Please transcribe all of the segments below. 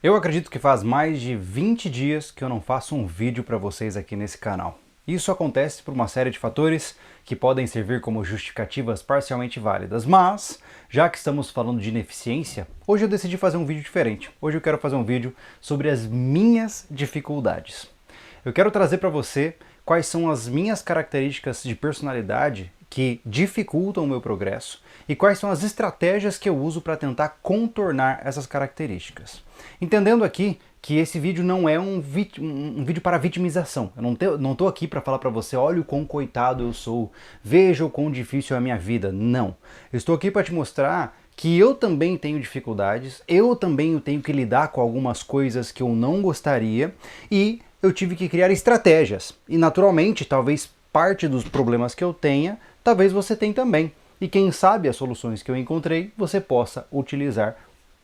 Eu acredito que faz mais de 20 dias que eu não faço um vídeo para vocês aqui nesse canal. Isso acontece por uma série de fatores que podem servir como justificativas parcialmente válidas, mas, já que estamos falando de ineficiência, hoje eu decidi fazer um vídeo diferente. Hoje eu quero fazer um vídeo sobre as minhas dificuldades. Eu quero trazer para você quais são as minhas características de personalidade que dificultam o meu progresso e quais são as estratégias que eu uso para tentar contornar essas características. Entendendo aqui que esse vídeo não é um vídeo para vitimização. Eu não estou aqui para falar para você, olha o quão coitado eu sou, veja o quão difícil é a minha vida. Não. Eu estou aqui para te mostrar que eu também tenho dificuldades, eu também tenho que lidar com algumas coisas que eu não gostaria e eu tive que criar estratégias. E naturalmente, talvez parte dos problemas que eu tenha, talvez você tenha também. E quem sabe as soluções que eu encontrei, você possa utilizar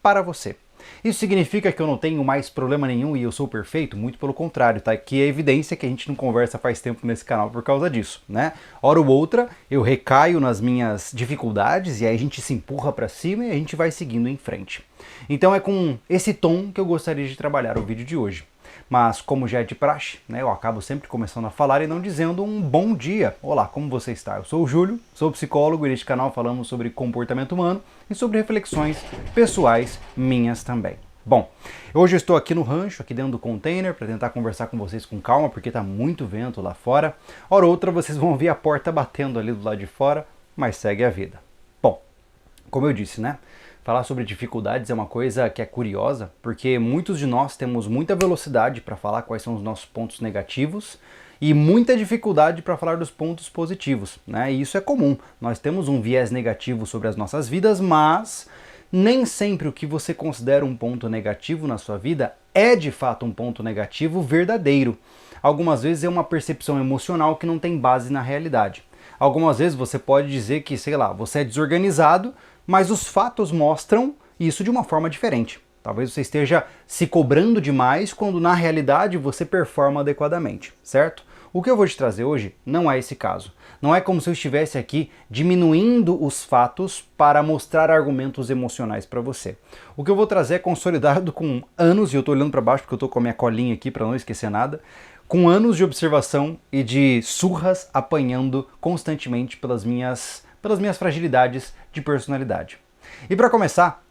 para você. Isso significa que eu não tenho mais problema nenhum e eu sou perfeito? Muito pelo contrário, tá? Que é evidência que a gente não conversa faz tempo nesse canal por causa disso, né? Hora ou outra, eu recaio nas minhas dificuldades e aí a gente se empurra para cima e a gente vai seguindo em frente. Então é com esse tom que eu gostaria de trabalhar o vídeo de hoje. Mas como já é de praxe, né, eu acabo sempre começando a falar e não dizendo um bom dia. Olá, como você está? Eu sou o Júlio, sou psicólogo e neste canal falamos sobre comportamento humano e sobre reflexões pessoais minhas também. Bom, hoje eu estou aqui no rancho, aqui dentro do container, para tentar conversar com vocês com calma, porque está muito vento lá fora. Hora ou outra vocês vão ouvir a porta batendo ali do lado de fora, mas segue a vida. Bom, como eu disse, né? Falar sobre dificuldades é uma coisa que é curiosa, porque muitos de nós temos muita velocidade para falar quais são os nossos pontos negativos e muita dificuldade para falar dos pontos positivos, né? E isso é comum. Nós temos um viés negativo sobre as nossas vidas, mas nem sempre o que você considera um ponto negativo na sua vida é de fato um ponto negativo verdadeiro. Algumas vezes é uma percepção emocional que não tem base na realidade. Algumas vezes você pode dizer que, sei lá, você é desorganizado, mas os fatos mostram isso de uma forma diferente. Talvez você esteja se cobrando demais quando na realidade você performa adequadamente, certo? O que eu vou te trazer hoje não é esse caso. Não é como se eu estivesse aqui diminuindo os fatos para mostrar argumentos emocionais para você. O que eu vou trazer é consolidado com anos, e eu estou olhando para baixo porque eu estou com a minha colinha aqui para não esquecer nada, com anos de observação e de surras apanhando constantemente pelas minhas fragilidades de personalidade. E para começar,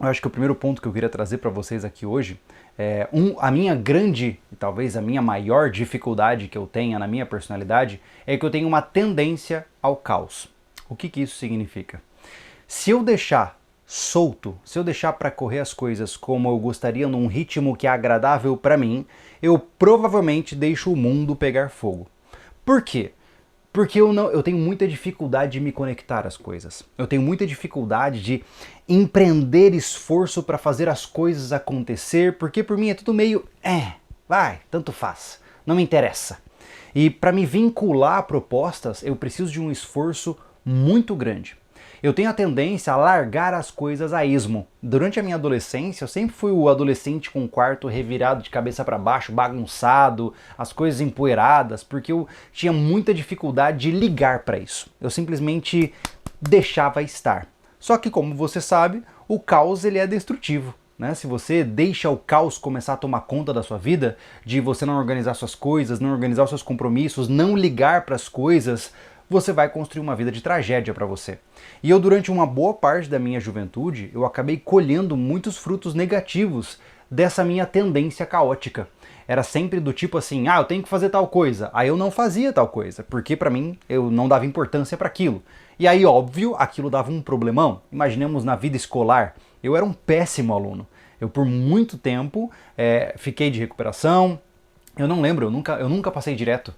eu acho que o primeiro ponto que eu queria trazer para vocês aqui hoje é a minha grande, e talvez a minha maior dificuldade que eu tenha na minha personalidade é que eu tenho uma tendência ao caos. O que isso significa? Se eu deixar solto, se eu deixar para correr as coisas como eu gostaria num ritmo que é agradável para mim, eu provavelmente deixo o mundo pegar fogo. Por quê? Porque eu tenho muita dificuldade de me conectar às coisas. Eu tenho muita dificuldade de empreender esforço para fazer as coisas acontecer, porque por mim é tudo meio, vai, tanto faz, não me interessa. E para me vincular a propostas, eu preciso de um esforço muito grande. Eu tenho a tendência a largar as coisas a esmo. Durante a minha adolescência, eu sempre fui o adolescente com o quarto revirado de cabeça para baixo, bagunçado, as coisas empoeiradas, porque eu tinha muita dificuldade de ligar para isso. Eu simplesmente deixava estar. Só que, como você sabe, o caos ele é destrutivo. Né? Se você deixa o caos começar a tomar conta da sua vida, de você não organizar suas coisas, não organizar os seus compromissos, não ligar para as coisas, você vai construir uma vida de tragédia para você. E eu, durante uma boa parte da minha juventude, eu acabei colhendo muitos frutos negativos dessa minha tendência caótica. Era sempre do tipo assim, eu tenho que fazer tal coisa. Aí eu não fazia tal coisa, porque para mim eu não dava importância para aquilo. E aí, óbvio, aquilo dava um problemão. Imaginemos na vida escolar, eu era um péssimo aluno. Eu por muito tempo fiquei de recuperação. Eu não lembro, eu nunca passei direto.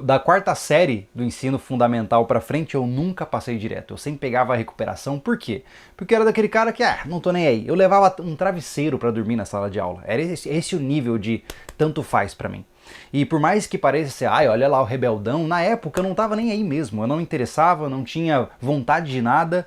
Da quarta série do ensino fundamental pra frente, eu nunca passei direto. Eu sempre pegava a recuperação. Por quê? Porque eu era daquele cara que, não tô nem aí. Eu levava um travesseiro pra dormir na sala de aula. Era esse o nível de tanto faz pra mim. E por mais que pareça ser, olha lá o rebeldão, na época eu não tava nem aí mesmo. Eu não me interessava, não tinha vontade de nada.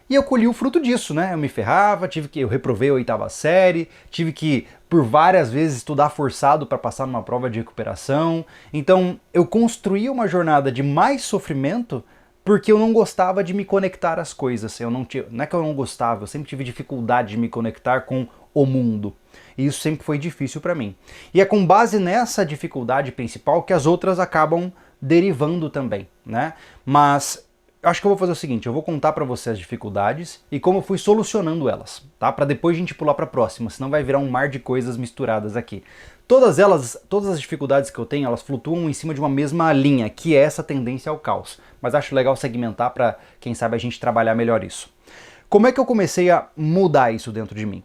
E eu colhi o fruto disso, né? Eu me ferrava, eu reprovei a oitava série, tive que, por várias vezes, estudar forçado para passar numa prova de recuperação. Então, eu construí uma jornada de mais sofrimento porque eu não gostava de me conectar às coisas. Não é que eu não gostava, eu sempre tive dificuldade de me conectar com o mundo. E isso sempre foi difícil para mim. E é com base nessa dificuldade principal que as outras acabam derivando também, né? Mas eu acho que eu vou fazer o seguinte, eu vou contar para você as dificuldades e como eu fui solucionando elas, tá? Para depois a gente pular para a próxima, senão vai virar um mar de coisas misturadas aqui. Todas as dificuldades que eu tenho, elas flutuam em cima de uma mesma linha, que é essa tendência ao caos. Mas acho legal segmentar para, quem sabe, a gente trabalhar melhor isso. Como é que eu comecei a mudar isso dentro de mim?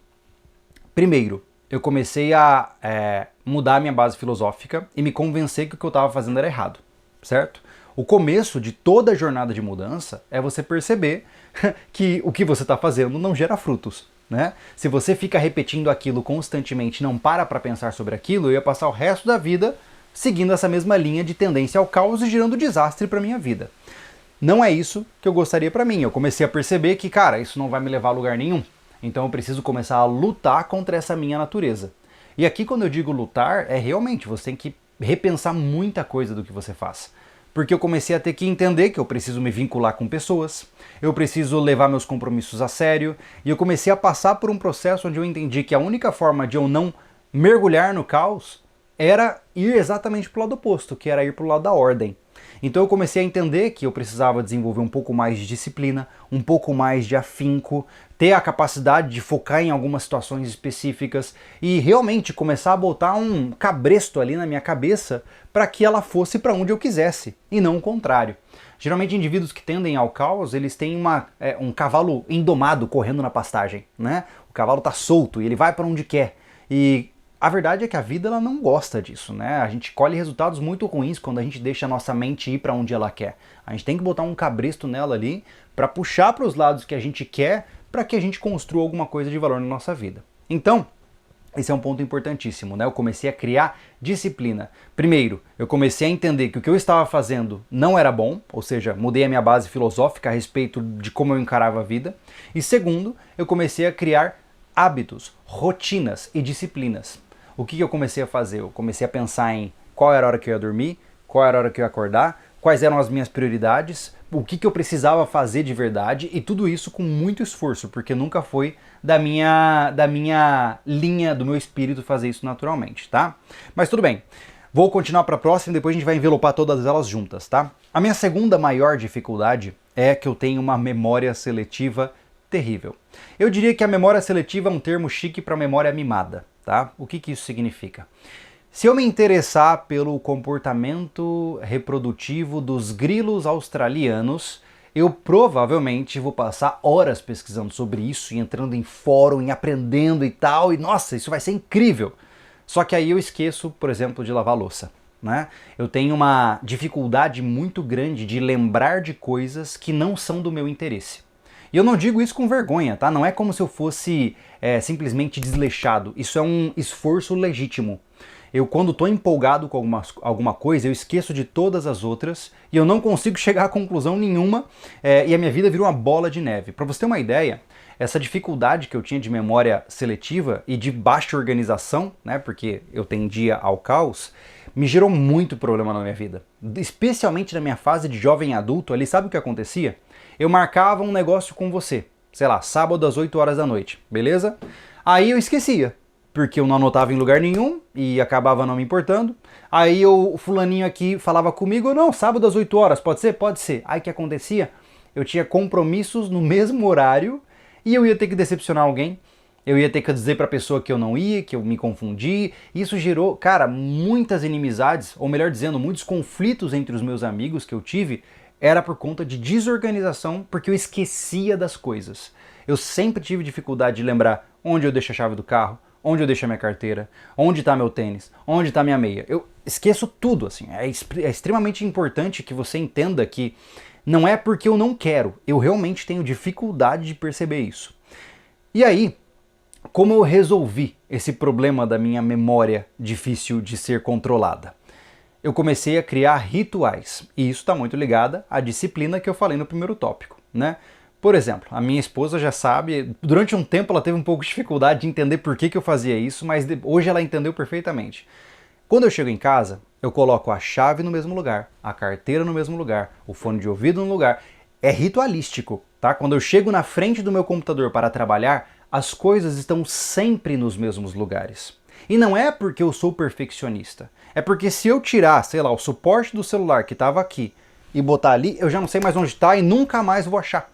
Primeiro, eu comecei a mudar a minha base filosófica e me convencer que o que eu estava fazendo era errado, certo? O começo de toda a jornada de mudança é você perceber que o que você está fazendo não gera frutos, né? Se você fica repetindo aquilo constantemente e não para pensar sobre aquilo, eu ia passar o resto da vida seguindo essa mesma linha de tendência ao caos e gerando desastre para minha vida. Não é isso que eu gostaria para mim. Eu comecei a perceber que, cara, isso não vai me levar a lugar nenhum. Então eu preciso começar a lutar contra essa minha natureza. E aqui quando eu digo lutar, é realmente, você tem que repensar muita coisa do que você faz. Porque eu comecei a ter que entender que eu preciso me vincular com pessoas, eu preciso levar meus compromissos a sério, e eu comecei a passar por um processo onde eu entendi que a única forma de eu não mergulhar no caos era ir exatamente para o lado oposto, que era ir para o lado da ordem. Então eu comecei a entender que eu precisava desenvolver um pouco mais de disciplina, um pouco mais de afinco, ter a capacidade de focar em algumas situações específicas e realmente começar a botar um cabresto ali na minha cabeça para que ela fosse para onde eu quisesse, e não o contrário. Geralmente indivíduos que tendem ao caos, eles têm um cavalo indomado correndo na pastagem, né? O cavalo está solto e ele vai para onde quer. E a verdade é que a vida ela não gosta disso, né? A gente colhe resultados muito ruins quando a gente deixa a nossa mente ir para onde ela quer. A gente tem que botar um cabresto nela ali para puxar para os lados que a gente quer, para que a gente construa alguma coisa de valor na nossa vida. Então, esse é um ponto importantíssimo, né? Eu comecei a criar disciplina. Primeiro, eu comecei a entender que o que eu estava fazendo não era bom, ou seja, mudei a minha base filosófica a respeito de como eu encarava a vida. E segundo, eu comecei a criar hábitos, rotinas e disciplinas. O que eu comecei a fazer? Eu comecei a pensar em qual era a hora que eu ia dormir, qual era a hora que eu ia acordar, quais eram as minhas prioridades, o que eu precisava fazer de verdade, e tudo isso com muito esforço, porque nunca foi da minha linha, do meu espírito fazer isso naturalmente, tá? Mas tudo bem, vou continuar para a próxima e depois a gente vai envelopar todas elas juntas, tá? A minha segunda maior dificuldade é que eu tenho uma memória seletiva terrível. Eu diria que a memória seletiva é um termo chique para memória mimada, tá? O que isso significa? Se eu me interessar pelo comportamento reprodutivo dos grilos australianos, eu provavelmente vou passar horas pesquisando sobre isso e entrando em fórum e aprendendo e tal, e nossa, isso vai ser incrível! Só que aí eu esqueço, por exemplo, de lavar louça, né? Eu tenho uma dificuldade muito grande de lembrar de coisas que não são do meu interesse. E eu não digo isso com vergonha, tá? Não é como se eu fosse simplesmente desleixado. Isso é um esforço legítimo. Eu, quando estou empolgado com alguma coisa, eu esqueço de todas as outras e eu não consigo chegar a conclusão nenhuma e a minha vida vira uma bola de neve. Para você ter uma ideia, essa dificuldade que eu tinha de memória seletiva e de baixa organização, né, porque eu tendia ao caos, me gerou muito problema na minha vida. Especialmente na minha fase de jovem adulto, ali sabe o que acontecia? Eu marcava um negócio com você, sei lá, sábado às 8 horas da noite, beleza? Aí eu esquecia, porque eu não anotava em lugar nenhum e acabava não me importando. Aí o fulaninho aqui falava comigo, não, sábado às 8 horas, pode ser? Pode ser. Aí o que acontecia? Eu tinha compromissos no mesmo horário e eu ia ter que decepcionar alguém. Eu ia ter que dizer para a pessoa que eu não ia, que eu me confundi. Isso gerou, cara, muitas inimizades, ou melhor dizendo, muitos conflitos entre os meus amigos que eu tive, era por conta de desorganização, porque eu esquecia das coisas. Eu sempre tive dificuldade de lembrar onde eu deixo a chave do carro, onde eu deixo a minha carteira, onde está meu tênis, onde está minha meia. Eu esqueço tudo, assim. É extremamente importante que você entenda que não é porque eu não quero, eu realmente tenho dificuldade de perceber isso. E aí, como eu resolvi esse problema da minha memória difícil de ser controlada? Eu comecei a criar rituais, e isso está muito ligado à disciplina que eu falei no primeiro tópico, né? Por exemplo, a minha esposa já sabe, durante um tempo ela teve um pouco de dificuldade de entender por que eu fazia isso, mas hoje ela entendeu perfeitamente. Quando eu chego em casa, eu coloco a chave no mesmo lugar, a carteira no mesmo lugar, o fone de ouvido no lugar. É ritualístico, tá? Quando eu chego na frente do meu computador para trabalhar, as coisas estão sempre nos mesmos lugares. E não é porque eu sou perfeccionista, é porque se eu tirar, sei lá, o suporte do celular que estava aqui e botar ali, eu já não sei mais onde está e nunca mais vou achar.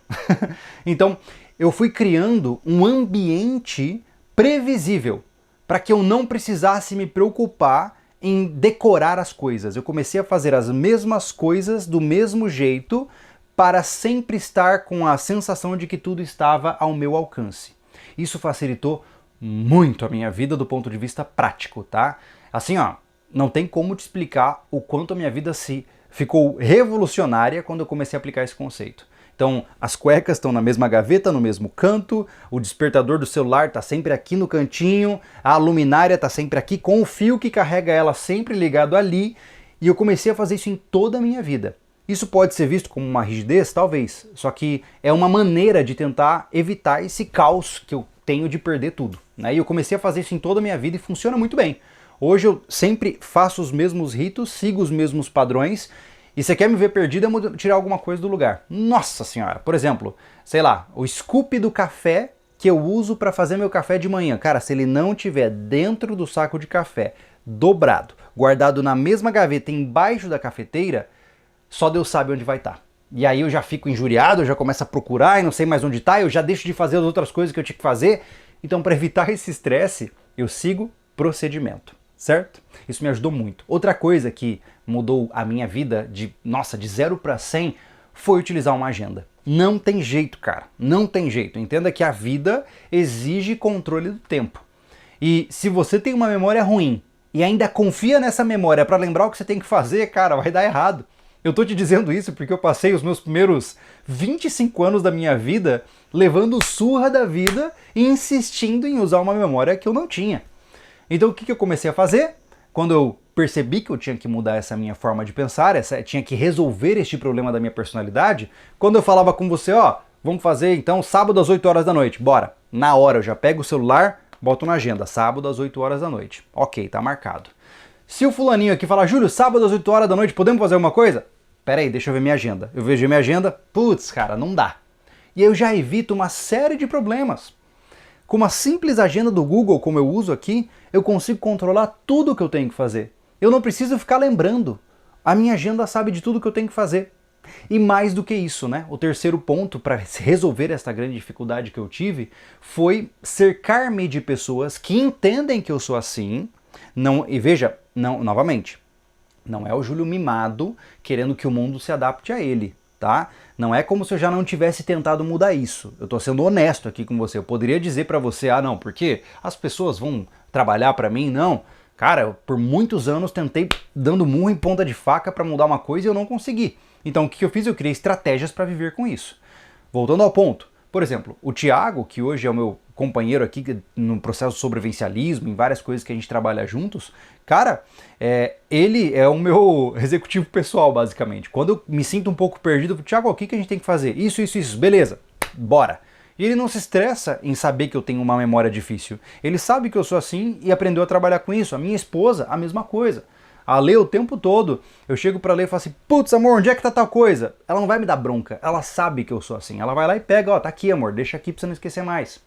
Então, eu fui criando um ambiente previsível para que eu não precisasse me preocupar em decorar as coisas. Eu comecei a fazer as mesmas coisas do mesmo jeito para sempre estar com a sensação de que tudo estava ao meu alcance. Isso facilitou muito a minha vida do ponto de vista prático, tá? Assim, ó, não tem como te explicar o quanto a minha vida ficou revolucionária quando eu comecei a aplicar esse conceito. Então, as cuecas estão na mesma gaveta, no mesmo canto, o despertador do celular está sempre aqui no cantinho, a luminária está sempre aqui, com o fio que carrega ela sempre ligado ali, e eu comecei a fazer isso em toda a minha vida. Isso pode ser visto como uma rigidez? Talvez, só que é uma maneira de tentar evitar esse caos que eu tenho de perder tudo, né? E eu comecei a fazer isso em toda a minha vida e funciona muito bem. Hoje eu sempre faço os mesmos ritos, sigo os mesmos padrões. E você quer me ver perdido, eu vou tirar alguma coisa do lugar. Nossa senhora! Por exemplo, sei lá, o scoop do café que eu uso para fazer meu café de manhã. Cara, se ele não tiver dentro do saco de café, dobrado, guardado na mesma gaveta embaixo da cafeteira, só Deus sabe onde vai estar. E aí eu já fico injuriado, eu já começo a procurar e não sei mais onde está, eu já deixo de fazer as outras coisas que eu tinha que fazer. Então, para evitar esse estresse, eu sigo procedimento, certo? Isso me ajudou muito. Outra coisa que mudou a minha vida de 0 para 100 foi utilizar uma agenda. Não tem jeito, cara. Não tem jeito. Entenda que a vida exige controle do tempo. E se você tem uma memória ruim e ainda confia nessa memória para lembrar o que você tem que fazer, cara, vai dar errado. Eu tô te dizendo isso porque eu passei os meus primeiros 25 anos da minha vida levando surra da vida e insistindo em usar uma memória que eu não tinha. Então o que eu comecei a fazer? Quando eu percebi que eu tinha que mudar essa minha forma de pensar, tinha que resolver este problema da minha personalidade, quando eu falava com você, ó, vamos fazer então sábado às 8 horas da noite, bora. Na hora eu já pego o celular, boto na agenda, sábado às 8 horas da noite. Ok, tá marcado. Se o fulaninho aqui falar, Júlio, sábado às 8 horas da noite, podemos fazer uma coisa? Pera aí, deixa eu ver minha agenda. Eu vejo minha agenda, putz, cara, não dá. E eu já evito uma série de problemas. Com uma simples agenda do Google, como eu uso aqui, eu consigo controlar tudo o que eu tenho que fazer. Eu não preciso ficar lembrando. A minha agenda sabe de tudo que eu tenho que fazer. E mais do que isso, né? O terceiro ponto para resolver esta grande dificuldade que eu tive foi cercar-me de pessoas que entendem que eu sou assim. Não, e veja, não, novamente, não é o Júlio mimado querendo que o mundo se adapte a ele, tá? Não é como se eu já não tivesse tentado mudar isso. Eu tô sendo honesto aqui com você. Eu poderia dizer para você, ah, não, porque as pessoas vão trabalhar para mim? Não. Cara, eu, por muitos anos tentei dando murro em ponta de faca para mudar uma coisa e eu não consegui. Então o que eu fiz? Eu criei estratégias para viver com isso. Voltando ao ponto, por exemplo, o Thiago, que hoje é o meu companheiro aqui no processo de sobrevivencialismo, em várias coisas que a gente trabalha juntos, cara, ele é o meu executivo pessoal, basicamente. Quando eu me sinto um pouco perdido, eu falo, Thiago, o que a gente tem que fazer? Isso, beleza, bora. E ele não se estressa em saber que eu tenho uma memória difícil. Ele sabe que eu sou assim e aprendeu a trabalhar com isso. A minha esposa, a mesma coisa. A Lê o tempo todo, eu chego pra Lê e falo assim, putz, amor, onde é que tá tal coisa? Ela não vai me dar bronca, ela sabe que eu sou assim. Ela vai lá e pega, ó, tá aqui, amor, deixa aqui pra você não esquecer mais.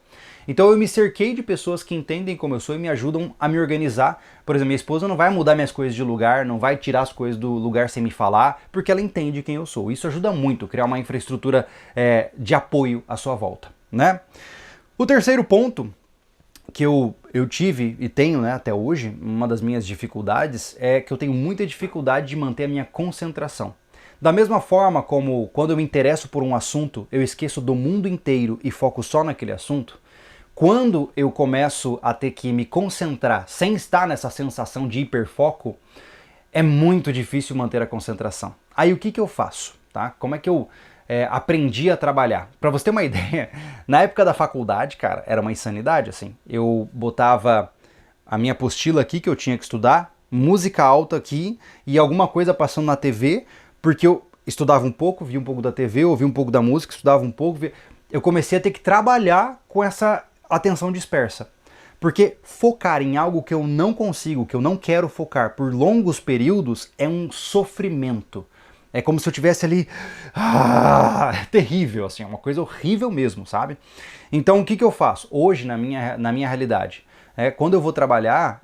Então eu me cerquei de pessoas que entendem como eu sou e me ajudam a me organizar. Por exemplo, minha esposa não vai mudar minhas coisas de lugar, não vai tirar as coisas do lugar sem me falar, porque ela entende quem eu sou. Isso ajuda muito, criar uma infraestrutura de apoio à sua volta, né? O terceiro ponto que eu tive e tenho, né, até hoje, uma das minhas dificuldades é que eu tenho muita dificuldade de manter a minha concentração. Da mesma forma como quando eu me interesso por um assunto, eu esqueço do mundo inteiro e foco só naquele assunto, quando eu começo a ter que me concentrar sem estar nessa sensação de hiperfoco, é muito difícil manter a concentração. Aí o que eu faço? Tá? Como é que eu aprendi a trabalhar? Para você ter uma ideia, na época da faculdade, cara, era uma insanidade, assim. Eu botava a minha apostila aqui que eu tinha que estudar, música alta aqui e alguma coisa passando na TV, porque eu estudava um pouco, via um pouco da TV, ouvia um pouco da música, estudava um pouco, eu comecei a ter que trabalhar com essa atenção dispersa. Porque focar em algo que eu não consigo, que eu não quero focar por longos períodos é um sofrimento. É como se eu tivesse ali... é terrível, assim, é uma coisa horrível mesmo, sabe? Então, o que que eu faço? Hoje, na minha realidade, quando eu vou trabalhar,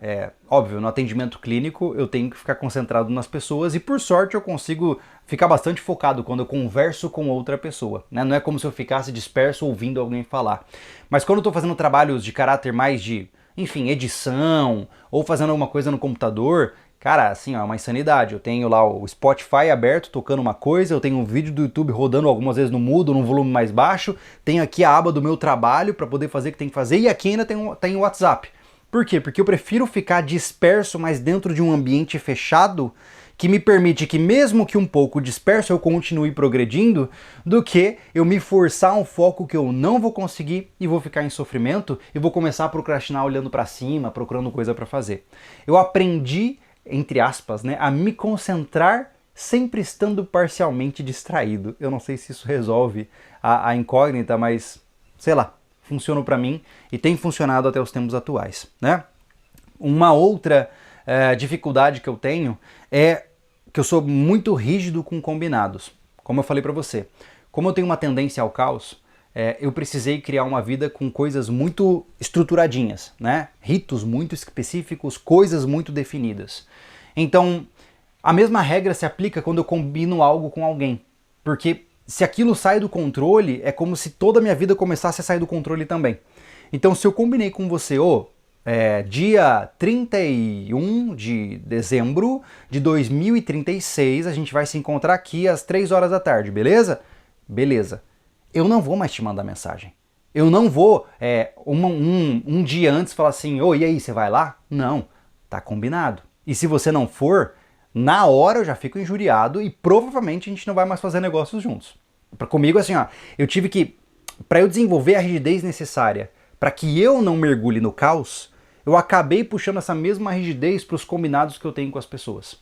óbvio, no atendimento clínico, eu tenho que ficar concentrado nas pessoas e, por sorte, eu consigo ficar bastante focado quando eu converso com outra pessoa, né? Não é como se eu ficasse disperso ouvindo alguém falar. Mas quando eu tô fazendo trabalhos de caráter mais de, enfim, edição, ou fazendo alguma coisa no computador, cara, assim, ó, é uma insanidade. Eu tenho lá o Spotify aberto, tocando uma coisa, eu tenho um vídeo do YouTube rodando algumas vezes no mudo, num volume mais baixo, tenho aqui a aba do meu trabalho para poder fazer o que tem que fazer, e aqui ainda tem o WhatsApp. Por quê? Porque eu prefiro ficar disperso, mas dentro de um ambiente fechado, que me permite que, mesmo que um pouco disperso, eu continue progredindo, do que eu me forçar um foco que eu não vou conseguir e vou ficar em sofrimento e vou começar a procrastinar olhando para cima, procurando coisa para fazer. Eu aprendi, entre aspas, né, a me concentrar sempre estando parcialmente distraído. Eu não sei se isso resolve a incógnita, mas sei lá, funcionou para mim e tem funcionado até os tempos atuais, né? Uma outra dificuldade que eu tenho é que eu sou muito rígido com combinados. Como eu falei para você, como eu tenho uma tendência ao caos, eu precisei criar uma vida com coisas muito estruturadinhas, né? Ritos muito específicos, coisas muito definidas. Então, a mesma regra se aplica quando eu combino algo com alguém, porque se aquilo sai do controle, é como se toda a minha vida começasse a sair do controle também. Então, se eu combinei com você, dia 31 de dezembro de 2036, a gente vai se encontrar aqui às 3 horas da tarde, beleza? Beleza. Eu não vou mais te mandar mensagem. Eu não vou um dia antes falar assim, e aí, você vai lá? Não, tá combinado. E se você não for, na hora eu já fico injuriado e provavelmente a gente não vai mais fazer negócios juntos. Comigo, assim, eu tive que, para eu desenvolver a rigidez necessária para que eu não mergulhe no caos, eu acabei puxando essa mesma rigidez para os combinados que eu tenho com as pessoas.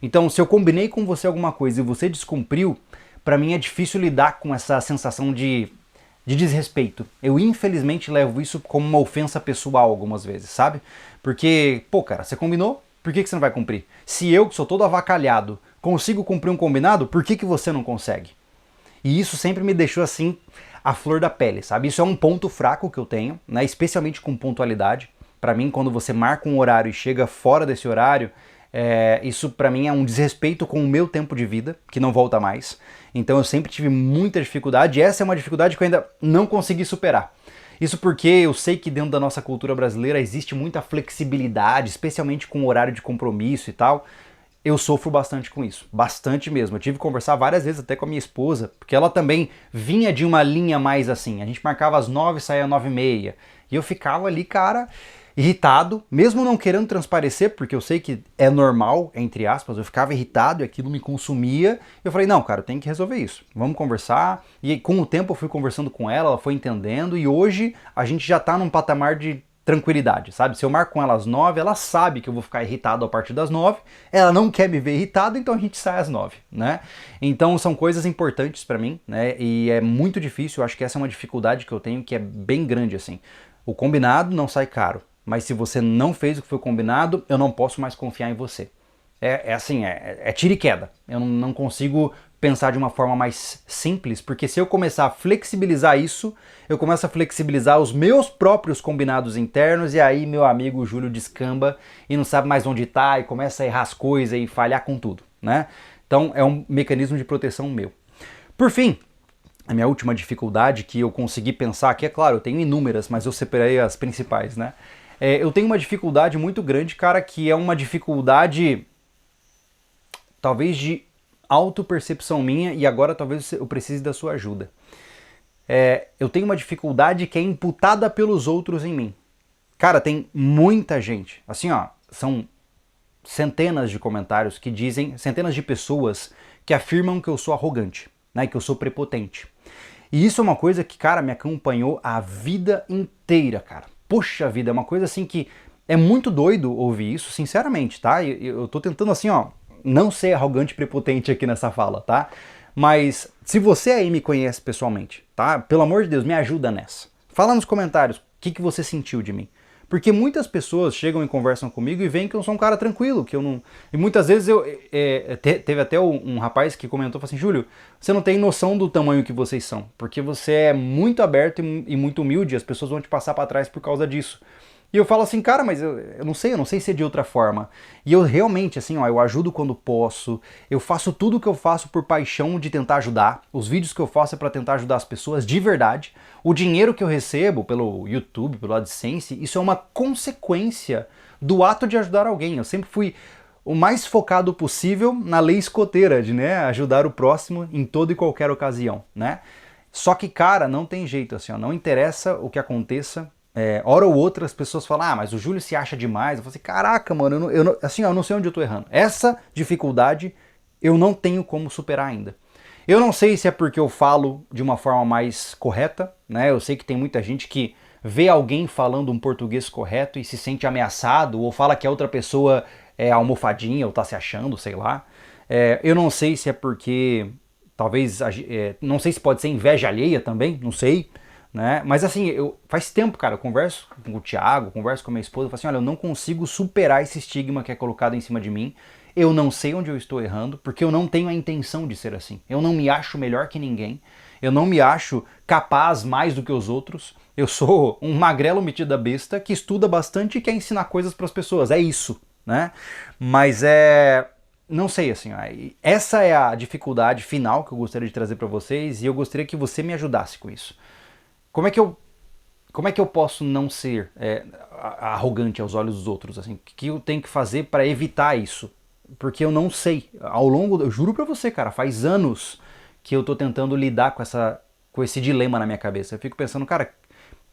Então, se eu combinei com você alguma coisa e você descumpriu, para mim é difícil lidar com essa sensação de desrespeito. Eu infelizmente levo isso como uma ofensa pessoal algumas vezes, sabe? Porque, cara, você combinou, por que você não vai cumprir? Se eu, que sou todo avacalhado, consigo cumprir um combinado, por que você não consegue? E isso sempre me deixou assim, a flor da pele, sabe? Isso é um ponto fraco que eu tenho, né? Especialmente com pontualidade. Para mim, quando você marca um horário e chega fora desse horário, isso para mim é um desrespeito com o meu tempo de vida, que não volta mais. Então eu sempre tive muita dificuldade, e essa é uma dificuldade que eu ainda não consegui superar. Isso porque eu sei que dentro da nossa cultura brasileira existe muita flexibilidade, especialmente com o horário de compromisso e tal. Eu sofro bastante com isso, bastante mesmo. Eu tive que conversar várias vezes até com a minha esposa, porque ela também vinha de uma linha mais assim. A gente marcava às 9, saía às 9h30. E eu ficava ali, cara, irritado, mesmo não querendo transparecer, porque eu sei que é normal, entre aspas, eu ficava irritado e aquilo me consumia. Eu falei, não, cara, eu tenho que resolver isso, vamos conversar. E com o tempo eu fui conversando com ela foi entendendo, e hoje a gente já tá num patamar de tranquilidade, sabe? Se eu marco com ela às 9, ela sabe que eu vou ficar irritado a partir das 9, ela não quer me ver irritado, então a gente sai às 9, né? Então são coisas importantes pra mim, né? E é muito difícil, eu acho que essa é uma dificuldade que eu tenho, que é bem grande, assim. O combinado não sai caro, mas se você não fez o que foi combinado, eu não posso mais confiar em você. É tiro e queda. Eu não consigo pensar de uma forma mais simples, porque se eu começar a flexibilizar isso, eu começo a flexibilizar os meus próprios combinados internos, e aí meu amigo Júlio descamba e não sabe mais onde tá, e começa a errar as coisas e falhar com tudo, né? Então é um mecanismo de proteção meu. Por fim, a minha última dificuldade que eu consegui pensar aqui, é claro, eu tenho inúmeras, mas eu separei as principais, né? Eu tenho uma dificuldade muito grande, cara, que é uma dificuldade talvez de autopercepção minha, e agora talvez eu precise da sua ajuda. Eu tenho uma dificuldade que é imputada pelos outros em mim. Cara, tem muita gente, assim, são centenas de comentários que dizem, centenas de pessoas que afirmam que eu sou arrogante, né, que eu sou prepotente. E isso é uma coisa que, cara, me acompanhou a vida inteira, cara. Poxa vida, é uma coisa assim que é muito doido ouvir isso, sinceramente, tá? Eu tô tentando assim, não ser arrogante e prepotente aqui nessa fala, tá? Mas se você aí me conhece pessoalmente, tá? Pelo amor de Deus, me ajuda nessa. Fala nos comentários o que você sentiu de mim. Porque muitas pessoas chegam e conversam comigo e veem que eu sou um cara tranquilo, que eu não... E muitas vezes teve até um rapaz que comentou, falou assim, Júlio, você não tem noção do tamanho que vocês são, porque você é muito aberto e muito humilde, e as pessoas vão te passar para trás por causa disso. E eu falo assim, cara, mas eu não sei se é de outra forma. E eu realmente, assim, ó, eu ajudo quando posso, eu faço tudo o que eu faço por paixão de tentar ajudar. Os vídeos que eu faço é para tentar ajudar as pessoas de verdade. O dinheiro que eu recebo pelo YouTube, pelo AdSense, isso é uma consequência do ato de ajudar alguém. Eu sempre fui o mais focado possível na lei escoteira, de, né, ajudar o próximo em toda e qualquer ocasião, né? Só que, cara, não tem jeito, assim, ó, não interessa o que aconteça. Hora ou outra as pessoas falam, ah, mas o Júlio se acha demais. Eu falo assim, caraca, mano, assim, ó, eu não sei onde eu tô errando. Essa dificuldade eu não tenho como superar ainda. Eu não sei se é porque eu falo de uma forma mais correta, né? Eu sei que tem muita gente que vê alguém falando um português correto e se sente ameaçado, ou fala que a outra pessoa é almofadinha ou tá se achando, sei lá. Eu não sei se é porque, talvez, não sei se pode ser inveja alheia também, não sei. Né? Mas assim, faz tempo, cara, eu converso com o Thiago, converso com a minha esposa, eu falo assim, olha, eu não consigo superar esse estigma que é colocado em cima de mim, eu não sei onde eu estou errando, porque eu não tenho a intenção de ser assim, eu não me acho melhor que ninguém, eu não me acho capaz mais do que os outros, eu sou um magrelo metido a besta que estuda bastante e quer ensinar coisas para as pessoas, é isso, né? Mas não sei, assim, essa é a dificuldade final que eu gostaria de trazer para vocês e eu gostaria que você me ajudasse com isso. Como é que eu posso não ser arrogante aos olhos dos outros? Assim? O que eu tenho que fazer para evitar isso? Porque eu não sei. Eu juro pra você, cara, faz anos que eu tô tentando lidar com esse dilema na minha cabeça. Eu fico pensando, cara,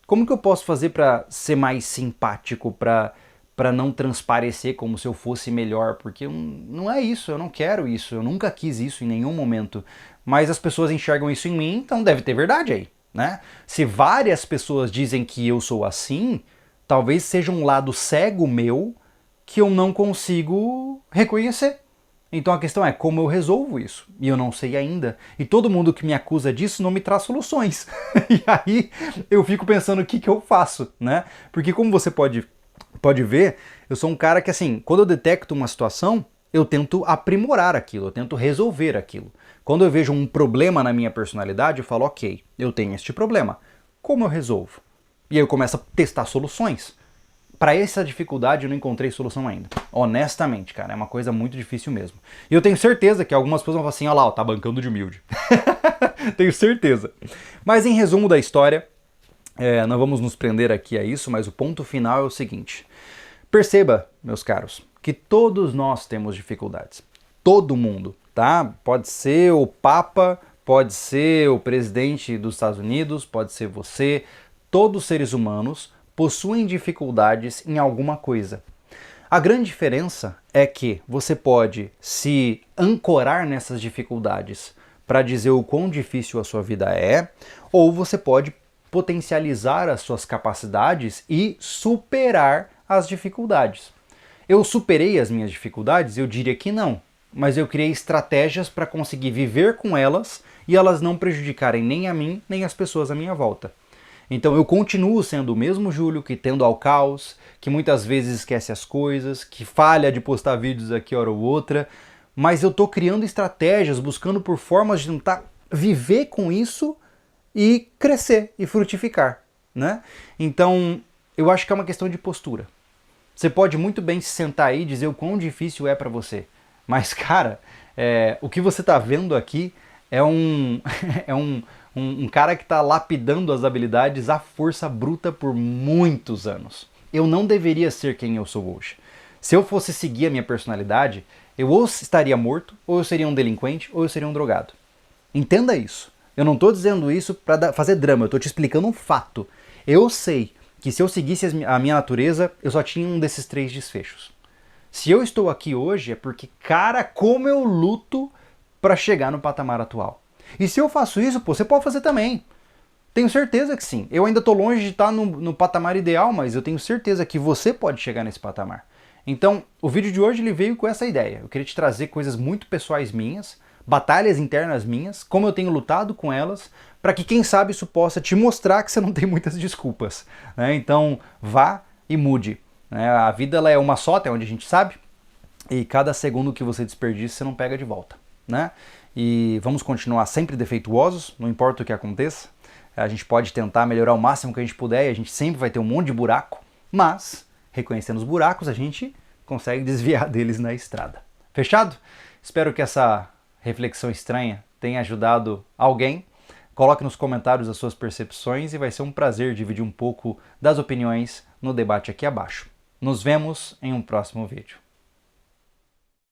como que eu posso fazer para ser mais simpático, para não transparecer como se eu fosse melhor? Porque não é isso, eu não quero isso, eu nunca quis isso em nenhum momento. Mas as pessoas enxergam isso em mim, então deve ter verdade aí. Né? Se várias pessoas dizem que eu sou assim, talvez seja um lado cego meu que eu não consigo reconhecer. Então a questão é como eu resolvo isso. E eu não sei ainda. E todo mundo que me acusa disso não me traz soluções. E aí eu fico pensando o que eu faço, né? Porque como você pode ver, eu sou um cara que assim, quando eu detecto uma situação, eu tento aprimorar aquilo, eu tento resolver aquilo. Quando eu vejo um problema na minha personalidade, eu falo, ok, eu tenho este problema, como eu resolvo? E aí eu começo a testar soluções. Para essa dificuldade eu não encontrei solução ainda. Honestamente, cara, é uma coisa muito difícil mesmo. E eu tenho certeza que algumas pessoas vão falar assim, olha lá, tá bancando de humilde. Tenho certeza. Mas em resumo da história, não vamos nos prender aqui a isso, mas o ponto final é o seguinte. Perceba, meus caros, que todos nós temos dificuldades. Todo mundo, tá? Pode ser o Papa, pode ser o presidente dos Estados Unidos, pode ser você. Todos os seres humanos possuem dificuldades em alguma coisa. A grande diferença é que você pode se ancorar nessas dificuldades para dizer o quão difícil a sua vida é, ou você pode potencializar as suas capacidades e superar as dificuldades. Eu superei as minhas dificuldades? Eu diria que não, mas eu criei estratégias para conseguir viver com elas e elas não prejudicarem nem a mim, nem as pessoas à minha volta. Então eu continuo sendo o mesmo Júlio que tendo ao caos, que muitas vezes esquece as coisas, que falha de postar vídeos aqui hora ou outra, mas eu tô criando estratégias, buscando por formas de tentar viver com isso e crescer e frutificar, né? Então eu acho que é uma questão de postura. Você pode muito bem se sentar aí e dizer o quão difícil é para você, mas cara, o que você tá vendo aqui é um cara que está lapidando as habilidades à força bruta por muitos anos. Eu não deveria ser quem eu sou hoje. Se eu fosse seguir a minha personalidade, eu ou estaria morto, ou eu seria um delinquente, ou eu seria um drogado. Entenda isso. Eu não estou dizendo isso para fazer drama, eu estou te explicando um fato. Eu sei que se eu seguisse a minha natureza, eu só tinha um desses 3 desfechos. Se eu estou aqui hoje é porque, cara, como eu luto para chegar no patamar atual. E se eu faço isso, pô, você pode fazer também. Tenho certeza que sim. Eu ainda estou longe de estar no patamar ideal, mas eu tenho certeza que você pode chegar nesse patamar. Então, o vídeo de hoje ele veio com essa ideia. Eu queria te trazer coisas muito pessoais minhas, batalhas internas minhas, como eu tenho lutado com elas, para que quem sabe isso possa te mostrar que você não tem muitas desculpas, né? Então, vá e mude. Né? A vida ela é uma só, até onde a gente sabe, e cada segundo que você desperdiça você não pega de volta. Né? E vamos continuar sempre defeituosos, não importa o que aconteça. A gente pode tentar melhorar o máximo que a gente puder e a gente sempre vai ter um monte de buraco, mas reconhecendo os buracos a gente consegue desviar deles na estrada. Fechado? Espero que essa reflexão estranha tenha ajudado alguém. Coloque nos comentários as suas percepções e vai ser um prazer dividir um pouco das opiniões no debate aqui abaixo. Nos vemos em um próximo vídeo.